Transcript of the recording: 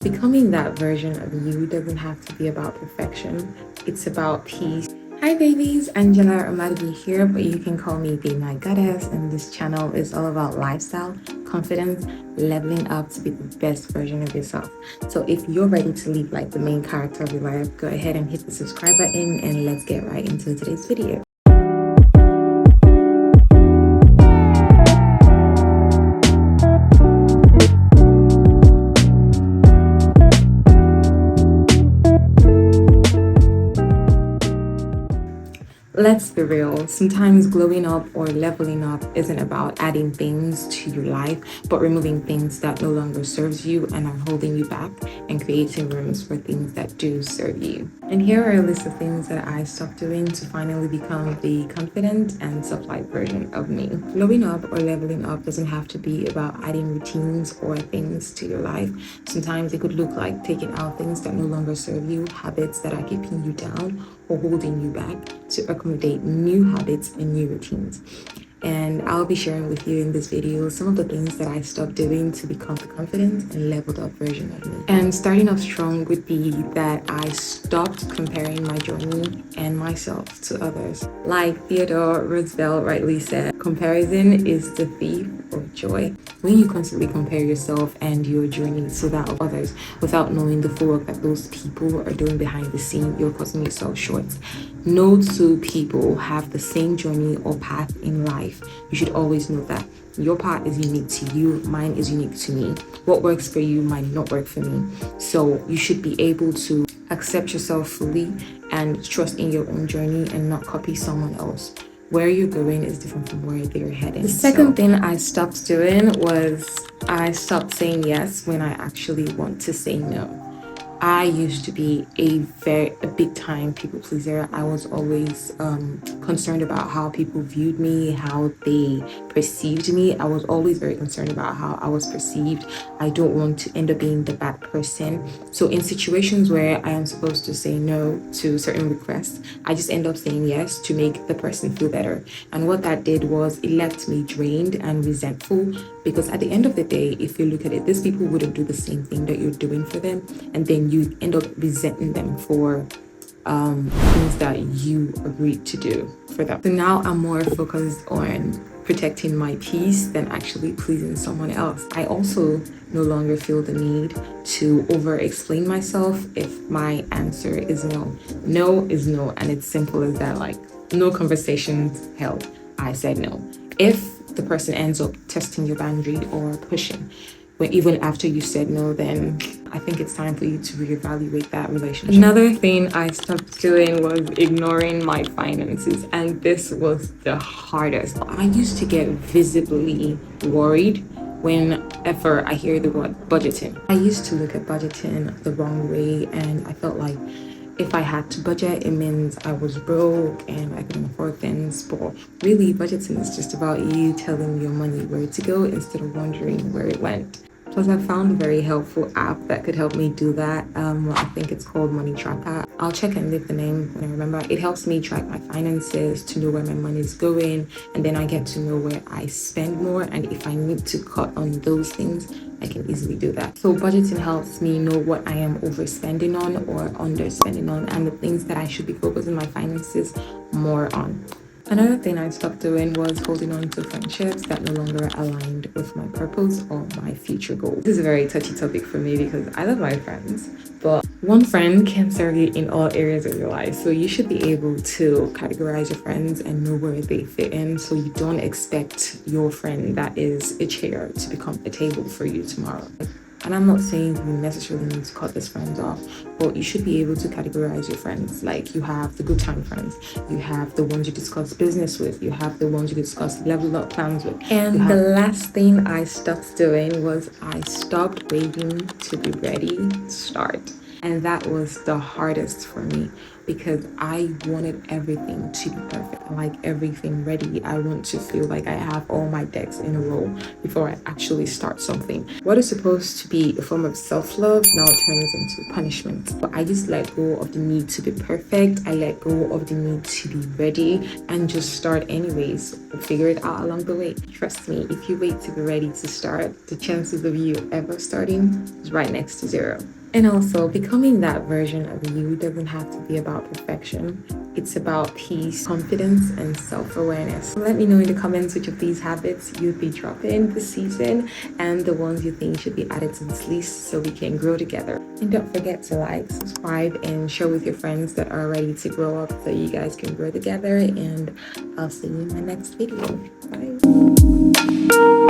Becoming that version of you doesn't have to be about perfection. It's about peace. Hi babies, Angela Amadi here, but you can call me Be My Goddess, and this channel is all about lifestyle, confidence, leveling up to be the best version of yourself. So if you're ready to live like the main character of your life, go ahead and hit the subscribe button and let's get right into today's video. Let's be real, sometimes glowing up or leveling up isn't about adding things to your life, but removing things that no longer serves you and are holding you back and creating rooms for things that do serve you. And here are a list of things that I stopped doing to finally become the confident and self-light version of me. Glowing up or leveling up doesn't have to be about adding routines or things to your life. Sometimes it could look like taking out things that no longer serve you, habits that are keeping you down or holding you back, to accommodate new habits and new routines. And I'll be sharing with you in this video some of the things that I stopped doing to become the confident and leveled up version of me. And starting off strong would be that I stopped comparing my journey and myself to others. Like Theodore Roosevelt rightly said, comparison is the thief of joy. When you constantly compare yourself and your journey to that of others without knowing the full work that those people are doing behind the scene, you're cutting yourself short. No two people have the same journey or path in life. You should always know that your path is unique to you, mine is unique to me. What works for you might not work for me. So you should be able to accept yourself fully and trust in your own journey and not copy someone else. Where you're going is different from where they're heading. The second thing I stopped doing was I stopped saying yes when I actually want to say no. I used to be a big time people pleaser. I was always concerned about how people viewed me, how they perceived me. I was always very concerned about how I was perceived. I don't want to end up being the bad person. So in situations where I am supposed to say no to certain requests, I just end up saying yes to make the person feel better. And what that did was it left me drained and resentful, because at the end of the day, if you look at it, these people wouldn't do the same thing that you're doing for them, and then you end up resenting them for things that you agreed to do for them. So now I'm more focused on protecting my peace than actually pleasing someone else. I also no longer feel the need to over explain myself if my answer is no. No is no, and it's simple as that. Like, no conversations held. I said no. If the person ends up testing your boundary or pushing, but even after you said no, then I think it's time for you to reevaluate that relationship. Another thing I stopped doing was ignoring my finances, and this was the hardest. I used to get visibly worried whenever I hear the word budgeting. I used to look at budgeting the wrong way, and I felt like if I had to budget, it means I was broke and I couldn't afford things. But really, budgeting is just about you telling your money where to go instead of wondering where it went. Plus, I found a very helpful app that could help me do that. I think it's called Money Tracker. I'll check and leave the name when I remember. It helps me track my finances, to know where my money is going, and then I get to know where I spend more, and if I need to cut on those things, I can easily do that. So budgeting helps me know what I am overspending on or underspending on, and the things that I should be focusing my finances more on. Another thing I stopped doing was holding on to friendships that no longer aligned with my purpose or my future goals. This is a very touchy topic for me because I love my friends, but one friend can serve you in all areas of your life. So you should be able to categorize your friends and know where they fit in, so you don't expect your friend that is a chair to become a table for you tomorrow. And I'm not saying you necessarily need to cut these friends off, but you should be able to categorize your friends. Like, you have the good time friends, you have the ones you discuss business with, you have the ones you discuss level up plans with. And the last thing I stopped doing was I stopped waiting to be ready to start. And that was the hardest for me because I wanted everything to be perfect. I like everything ready. I want to feel like I have all my decks in a row before I actually start something. What is supposed to be a form of self-love now turns into punishment. But I just let go of the need to be perfect. I let go of the need to be ready and just start anyways. Figure it out along the way. Trust me, if you wait to be ready to start, the chances of you ever starting is right next to zero. And also, becoming that version of you doesn't have to be about perfection. It's about peace, confidence, and self-awareness. Let me know in the comments which of these habits you'd be dropping this season and the ones you think should be added to this list so we can grow together. And don't forget to like, subscribe, and share with your friends that are ready to grow up so you guys can grow together. And I'll see you in my next video. Bye.